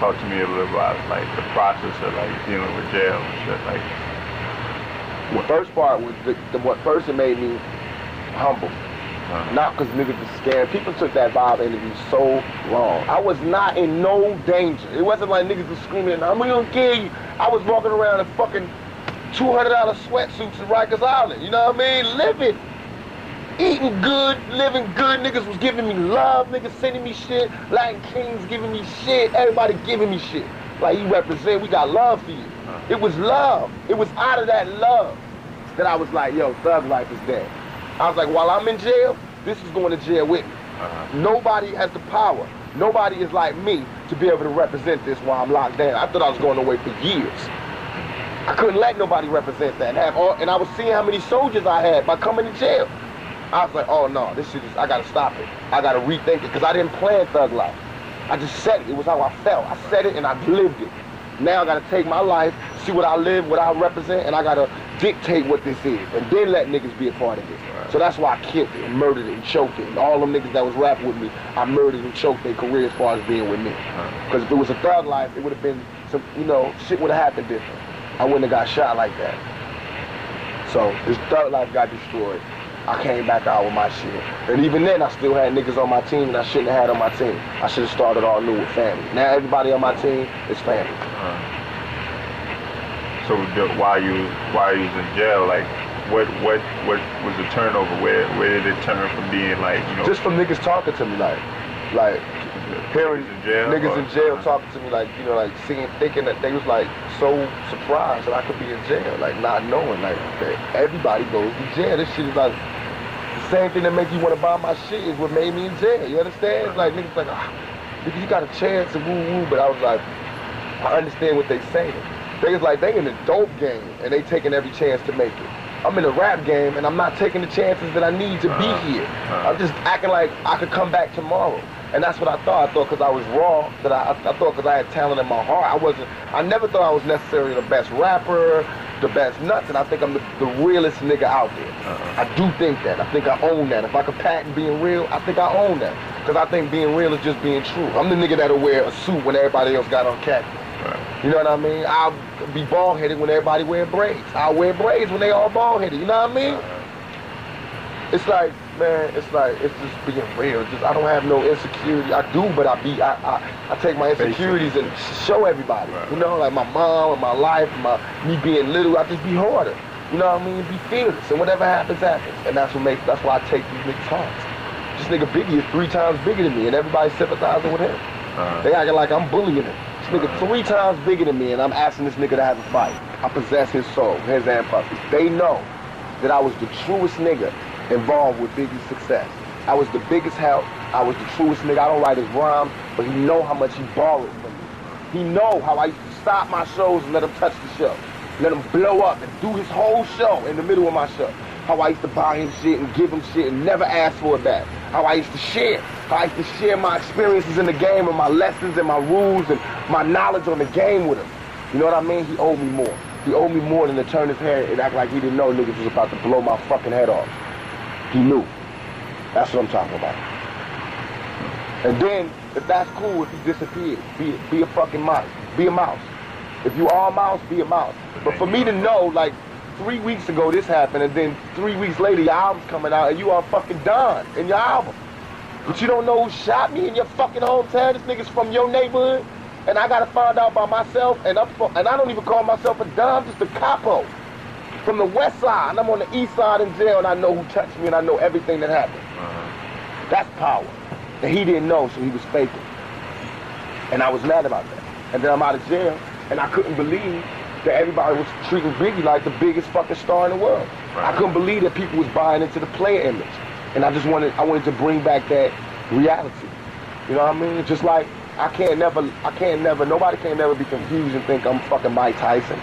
talk to me a little about like the process of like dealing with jail and shit. Like, the first part was what first it made me humble. Not because niggas was scared. People took that Bob interview so wrong. I was not in no danger. It wasn't like niggas was screaming, I'm gonna kill you. I was walking around in fucking $200 sweatsuits in Rikers Island. You know what I mean? Living. Eating good, living good. Niggas was giving me love. Niggas sending me shit. Latin Kings giving me shit. Everybody giving me shit. Like, you represent, we got love for you. It was love. It was out of that love that I was like, yo, thug life is dead. I was like, while I'm in jail, this is going to jail with me. Nobody has the power. Nobody is like me to be able to represent this while I'm locked down. I thought I was going away for years. I couldn't let nobody represent that. And I was seeing how many soldiers I had by coming to jail. I was like, oh no, this shit is, I gotta stop it. I gotta rethink it, because I didn't plan thug life. I just said it. It was how I felt. I said it and I lived it. Now I gotta take my life, see what I live, what I represent, and I gotta dictate what this is, and then let niggas be a part of it. So that's why I killed it and murdered it and choked it. And all them niggas that was rapping with me, I murdered and choked their career as far as being with me. Because if it was a thug life, it would have been some, you know, shit would have happened different. I wouldn't have got shot like that. So this thug life got destroyed. I came back out with my shit. And even then, I still had niggas on my team that I shouldn't have had on my team. I should have started all new with family. Now everybody on my team is family. So while you was in jail, like, what was the turnover? Where did it turn from being like, you know? Just from niggas talking to me, like hearing niggas in jail talking to me, like, you know, like thinking that they was like so surprised that I could be in jail, like not knowing, like, that everybody goes to jail. This shit is like the same thing that make you want to buy my shit is what made me in jail. You understand? It's like niggas like, nigga, you got a chance and woo woo, but I was like, I understand what they saying. They was like, they in the dope game and they taking every chance to make it. I'm in the rap game and I'm not taking the chances that I need to be here. I'm just acting like I could come back tomorrow. And that's what I thought. I thought because I was raw, that I thought because I had talent in my heart. I never thought I was necessarily the best rapper, the best nuts, and I think I'm the realest nigga out there. I do think that. I think I own that. If I could patent being real, I think I own that. Because I think being real is just being true. I'm the nigga that'll wear a suit when everybody else got on khaki. You know what I mean? I'll be bald-headed when everybody wear braids. I'll wear braids when they all bald-headed. You know what I mean? It's like, man, it's just being real. I don't have no insecurity. I do, but I take my insecurities and show everybody. You know, like my mom and my life, me being little, I just be harder. You know what I mean? Be fearless, and whatever happens, happens. And that's why I take these niggas' hearts. This nigga Biggie is 3 times bigger than me, and everybody's sympathizing with him. They acting like I'm bullying him. This nigga 3 times bigger than me, and I'm asking this nigga to have a fight. I possess his soul, his and Puffy. They know that I was the truest nigga involved with Biggie's success. I was the biggest help. I was the truest nigga. I don't write his rhymes, but he know how much he borrowed from me. He know how I used to stop my shows and let him touch the show. Let him blow up and do his whole show in the middle of my show. How I used to buy him shit and give him shit and never ask for it back. How I used to share. How I used to share my experiences in the game and my lessons and my rules and my knowledge on the game with him. You know what I mean? He owed me more. He owed me more than to turn his head and act like he didn't know niggas was about to blow my fucking head off. He knew. That's what I'm talking about. And then, if that's cool, if he disappeared, be a fucking mouse. Be a mouse. If you are a mouse, be a mouse. But for me to know, like, 3 weeks ago this happened, and then 3 weeks later your album's coming out, and you are fucking done in your album. But you don't know who shot me in your fucking hometown. This nigga's from your neighborhood, and I gotta find out by myself, and I don't even call myself a Dom, just a capo. From the west side, and I'm on the east side in jail, and I know who touched me, and I know everything that happened. That's power. And he didn't know, so he was faking. And I was mad about that. And then I'm out of jail, and I couldn't believe that everybody was treating Biggie like the biggest fucking star in the world. I couldn't believe that people was buying into the player image. And I wanted to bring back that reality. You know what I mean? Just like, nobody can never be confused and think I'm fucking Mike Tyson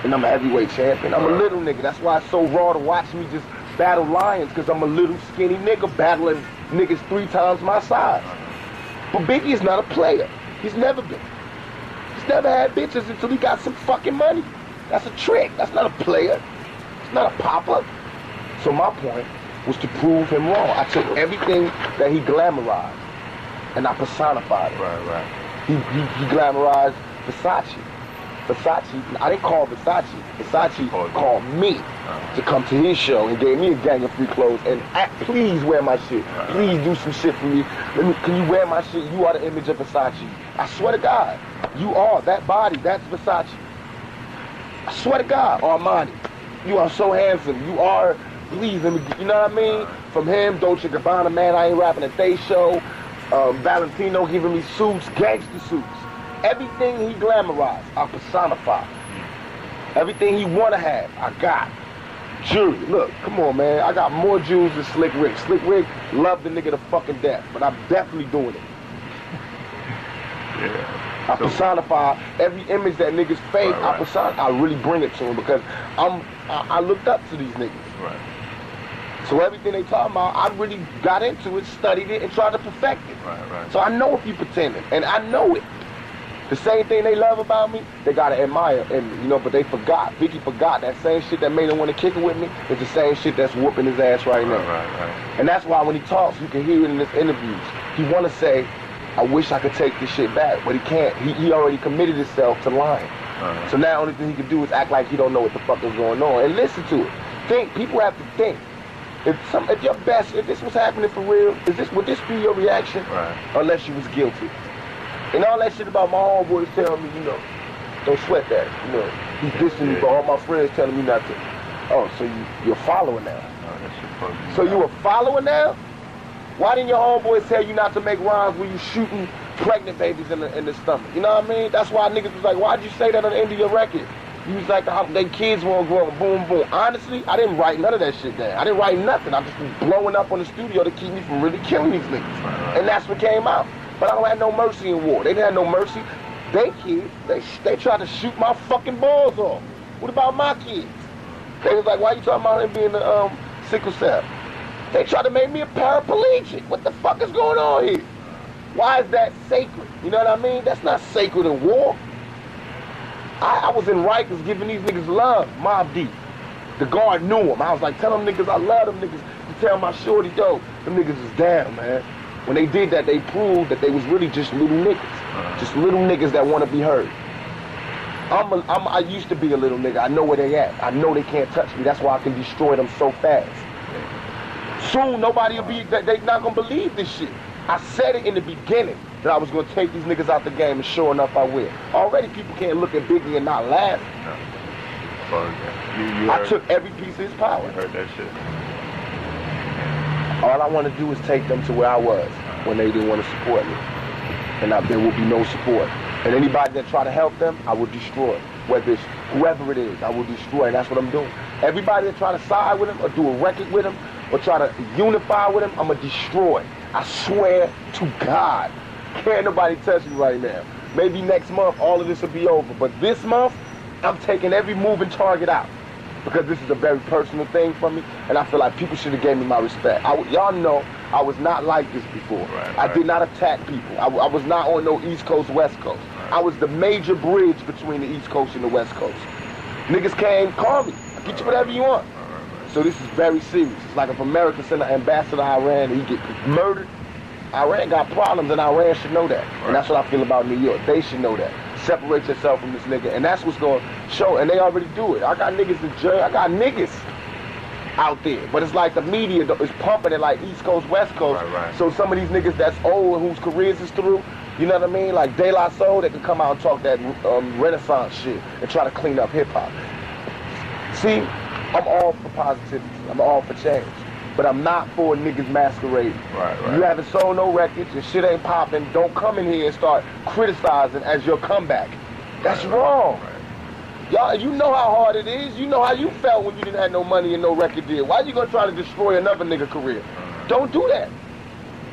and I'm a heavyweight champion. I'm a little nigga. That's why it's so raw to watch me just battle lions, because I'm a little skinny nigga battling niggas 3 times my size. But Biggie is not a player. He's never been. He's never had bitches until he got some fucking money. That's a trick. That's not a player. It's not a popper. So my point was to prove him wrong. I took everything that he glamorized and I personified it. He glamorized Versace. I didn't call Versace. Versace called me to come to his show and gave me a gang of free clothes and please wear my shit. Please do some shit for me. Can you wear my shit? You are the image of Versace. I swear to God, you are. That body, that's Versace. I swear to God, Armani, you are so handsome. You are, please, let me, you know what I mean? From him, Dolce & Gabbana, man, I ain't rapping at they show. Valentino giving me suits, gangster suits. Everything he glamorized, I personify. Everything he wanna have, I got. Jewelry, look, come on, man. I got more jewels than Slick Rick. Slick Rick loved the nigga to fucking death, but I'm definitely doing it. Yeah. I personify every image that niggas fake. Right. I really bring it to them because I looked up to these niggas. Right. So everything they talking about, I really got into it, studied it, and tried to perfect it. Right. So I know if you pretending, and I know it. The same thing they love about me, they gotta admire, and you know, but they forgot. Vicky forgot that same shit that made him want to kick it with me is the same shit that's whooping his ass right now. Right. And that's why when he talks, you can hear it in his interviews. He wanna say, I wish I could take this shit back, but he can't. He already committed himself to lying. So now the only thing he can do is act like he don't know what the fuck is going on and listen to it. Think. People have to think. If this was happening for real, would this be your reaction? Right. Unless you was guilty. And all that shit about my homeboys telling me, you know, don't sweat that. You know, he's dissing me, but all my friends telling me not to. Oh, so you're following now? So you a follower now? Why didn't your homeboys tell you not to make rhymes when you shooting pregnant babies in the stomach? You know what I mean? That's why niggas was like, why'd you say that on the end of your record? You was like, they kids won't grow up, boom, boom. Honestly, I didn't write none of that shit down. I didn't write nothing. I just was blowing up on the studio to keep me from really killing these niggas. And that's what came out. But I don't have no mercy in war. They didn't have no mercy. They kids, they tried to shoot my fucking balls off. What about my kids? They was like, why you talking about him being the sickle cell? They tried to make me a paraplegic. What the fuck is going on here? Why is that sacred? You know what I mean? That's not sacred in war. I was in Rikers giving these niggas love, Mobb Deep. The guard knew him. I was like, tell them niggas I love them niggas. You tell my shorty, yo, them niggas is down, man. When they did that, they proved that they was really just little niggas. Just little niggas that want to be heard. I used to be a little nigga. I know where they at. I know they can't touch me. That's why I can destroy them so fast. Soon, nobody will be, they not going to believe this shit. I said it in the beginning that I was going to take these niggas out the game, and sure enough, I will. Already people can't look at Biggie and not laugh. I took every piece of his power. I heard that shit. All I want to do is take them to where I was when they didn't want to support me. And there will be no support. And anybody that try to help them, I will destroy. Whether it's whoever it is, I will destroy. And that's what I'm doing. Everybody that try to side with him or do a record with him or try to unify with him, I'm going to destroy. I swear to God. Can't nobody touch me right now. Maybe next month all of this will be over. But this month, I'm taking every moving target out. Because this is a very personal thing for me, and I feel like people should have gave me my respect. Y'all know I was not like this before. I did not attack people. I was not on no East Coast, West Coast. I was the major bridge between the East Coast and the West Coast. Niggas came, call me. I'll get you whatever you want. So this is very serious. It's like if America sent an ambassador to Iran and he get murdered, Iran got problems, and Iran should know that. And that's what I feel about New York. They should know that. Separate yourself from this nigga, and that's what's going to show, and they already do it. I got niggas in jail. I got niggas out there, but it's like the media is pumping it like East Coast, West Coast. So some of these niggas that's old and whose careers is through, you know what I mean? Like De La Soul, they can come out and talk that Renaissance shit and try to clean up hip hop. See, I'm all for positivity. I'm all for change. But I'm not for niggas masquerading. You haven't sold no records, your shit ain't popping, don't come in here and start criticizing as your comeback. That's wrong. Y'all, you know how hard it is. You know how you felt when you didn't have no money and no record deal. Why you gonna try to destroy another nigga career? Don't do that.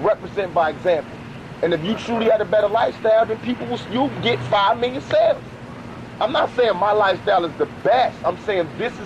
Represent by example. And if you truly had a better lifestyle, then you'll get 5 million sales. I'm not saying my lifestyle is the best. I'm saying this is the